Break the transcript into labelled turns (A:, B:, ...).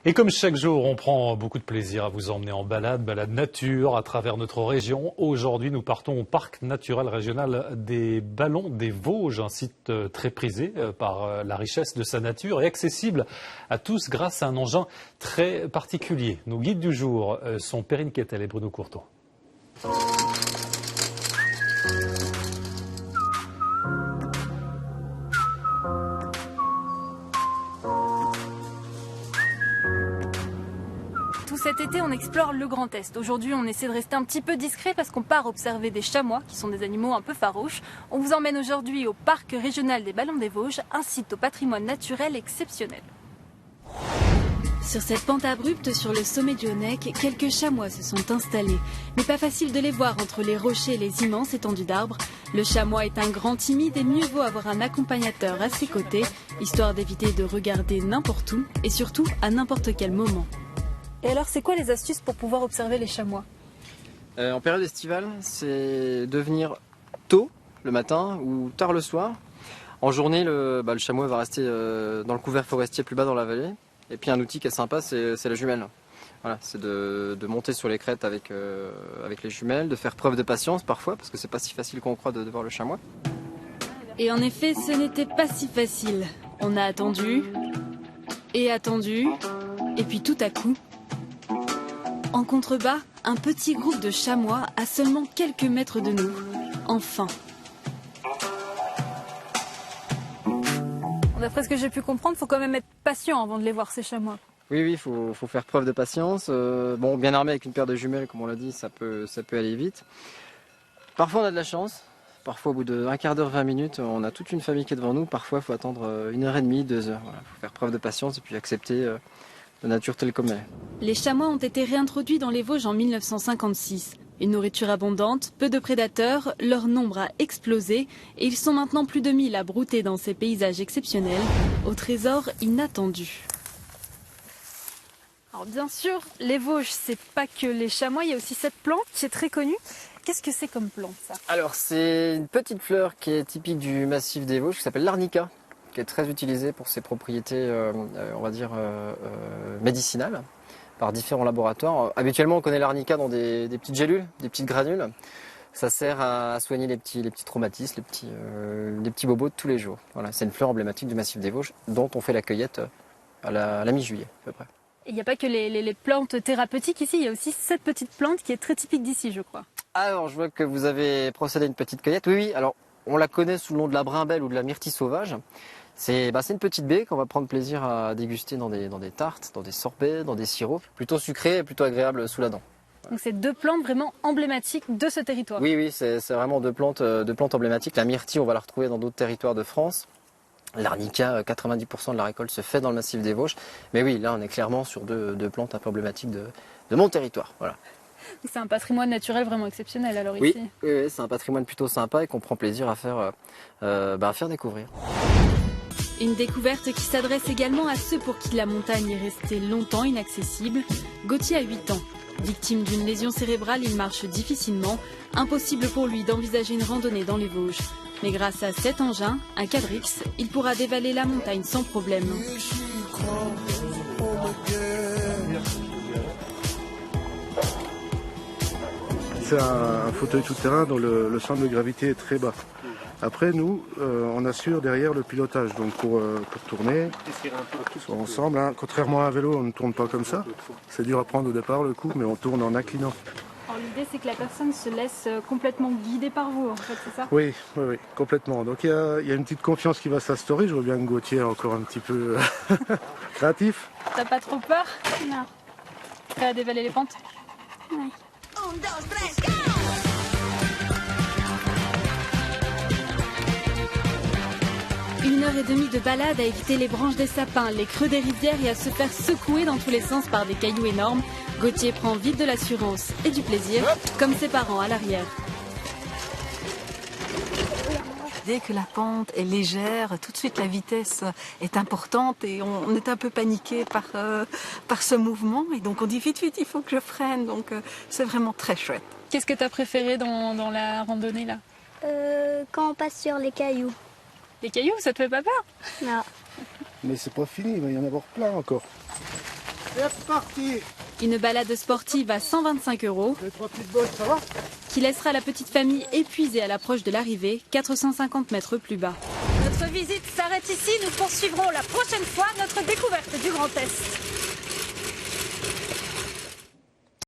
A: Et comme chaque jour, on prend beaucoup de plaisir à vous emmener en balade nature à travers notre région. Aujourd'hui, nous partons au parc naturel régional des Ballons des Vosges, un site très prisé par la richesse de sa nature et accessible à tous grâce à un engin très particulier. Nos guides du jour sont Perrine Kettel et Bruno Courteau.
B: Tout cet été, on explore le Grand Est. Aujourd'hui, on essaie de rester un petit peu discret parce qu'on part observer des chamois, qui sont des animaux un peu farouches. On vous emmène aujourd'hui au parc régional des Ballons des Vosges, un site au patrimoine naturel exceptionnel. Sur cette pente abrupte sur le sommet du Honeck, quelques chamois se sont installés. Mais pas facile de les voir entre les rochers et les immenses étendues d'arbres. Le chamois est un grand timide et mieux vaut avoir un accompagnateur à ses côtés, histoire d'éviter de regarder n'importe où et surtout à n'importe quel moment. Et alors, c'est quoi les astuces pour pouvoir observer les chamois ?
C: En période estivale, c'est de venir tôt le matin ou tard le soir. En journée, le chamois va rester dans le couvert forestier plus bas dans la vallée. Et puis un outil qui est sympa, c'est la jumelle. Voilà, c'est de monter sur les crêtes avec les jumelles, de faire preuve de patience parfois, parce que c'est pas si facile qu'on croit de voir le chamois.
B: Et en effet, ce n'était pas si facile. On a attendu, et puis tout à coup... En contrebas, un petit groupe de chamois à seulement quelques mètres de nous. Enfin. D'après ce que j'ai pu comprendre, il faut quand même être patient avant de les voir, ces chamois.
C: Oui, il faut faire preuve de patience. Bien armé avec une paire de jumelles, comme on l'a dit, ça peut aller vite. Parfois on a de la chance. Parfois au bout d'un quart d'heure, 20 minutes, on a toute une famille qui est devant nous. Parfois il faut attendre 1h30, 2 heures. Voilà, faut faire preuve de patience et puis accepter la nature telle comme elle est.
B: Les chamois ont été réintroduits dans les Vosges en 1956. Une nourriture abondante, peu de prédateurs, leur nombre a explosé et ils sont maintenant plus de 1000 à brouter dans ces paysages exceptionnels, au trésor inattendu. Alors bien sûr, les Vosges, c'est pas que les chamois, il y a aussi cette plante qui est très connue. Qu'est-ce que c'est comme plante, ça ?
C: Alors c'est une petite fleur qui est typique du massif des Vosges qui s'appelle l'arnica, qui est très utilisée pour ses propriétés, médicinales, par différents laboratoires. Habituellement, on connaît l'arnica dans des petites gélules, des petites granules. Ça sert à soigner les petits traumatismes, les petits bobos de tous les jours. Voilà, c'est une fleur emblématique du massif des Vosges, dont on fait la cueillette à la mi-juillet, à peu près.
B: Il n'y a pas que les plantes thérapeutiques ici, il y a aussi cette petite plante qui est très typique d'ici, je crois.
C: Alors, je vois que vous avez procédé à une petite cueillette. Oui, alors, on la connaît sous le nom de la brimbelle ou de la myrtille sauvage. C'est une petite baie qu'on va prendre plaisir à déguster dans des tartes, dans des sorbets, dans des sirops, plutôt sucrés et plutôt agréables sous la dent.
B: Donc c'est deux plantes vraiment emblématiques de ce territoire.
C: Oui, c'est vraiment deux plantes emblématiques. La myrtille, on va la retrouver dans d'autres territoires de France. L'arnica, 90% de la récolte se fait dans le massif des Vosges. Mais oui, là on est clairement sur deux plantes un peu emblématiques de mon territoire. Voilà.
B: C'est un patrimoine naturel vraiment exceptionnel alors
C: oui,
B: ici.
C: Oui, c'est un patrimoine plutôt sympa et qu'on prend plaisir à faire découvrir.
B: Une découverte qui s'adresse également à ceux pour qui la montagne est restée longtemps inaccessible. Gauthier a 8 ans. Victime d'une lésion cérébrale, il marche difficilement. Impossible pour lui d'envisager une randonnée dans les Vosges. Mais grâce à cet engin, un quadrix, il pourra dévaler la montagne sans problème.
D: C'est un fauteuil tout-terrain dont le centre de gravité est très bas. Après, nous, on assure derrière le pilotage. Donc pour tourner, soit ensemble, hein. Contrairement à un vélo, on ne tourne pas comme ça. C'est dur à prendre au départ le coup, mais on tourne en inclinant.
B: Alors l'idée, c'est que la personne se laisse complètement guider par vous, en fait, c'est ça ?
D: Oui, complètement. Donc il y a une petite confiance qui va s'instaurer. Je vois bien que Gauthier est encore un petit peu créatif.
B: T'as pas trop peur ?
E: Non.
B: Prêt à dévaler les pentes ?
E: Oui.
F: 1, 2, 3, go!
B: Une heure et demie de balade à éviter les branches des sapins, les creux des rivières et à se faire secouer dans tous les sens par des cailloux énormes. Gauthier prend vite de l'assurance et du plaisir, comme ses parents à l'arrière.
G: Dès que la pente est légère, tout de suite la vitesse est importante et on est un peu paniqué par ce mouvement. Et donc on dit vite, il faut que je freine. Donc c'est vraiment très chouette.
B: Qu'est-ce que tu as préféré dans la randonnée là ?
E: Quand on passe sur les cailloux.
B: Les cailloux, ça te fait pas peur ?
E: Non.
D: Mais c'est pas fini, il va y en avoir plein encore. C'est parti.
B: Une balade sportive à 125 €,
D: Les 3 petites bosses, ça va?
B: qui laissera la petite famille épuisée à l'approche de l'arrivée, 450 mètres plus bas. Notre visite s'arrête ici, nous poursuivrons la prochaine fois notre découverte du Grand Est.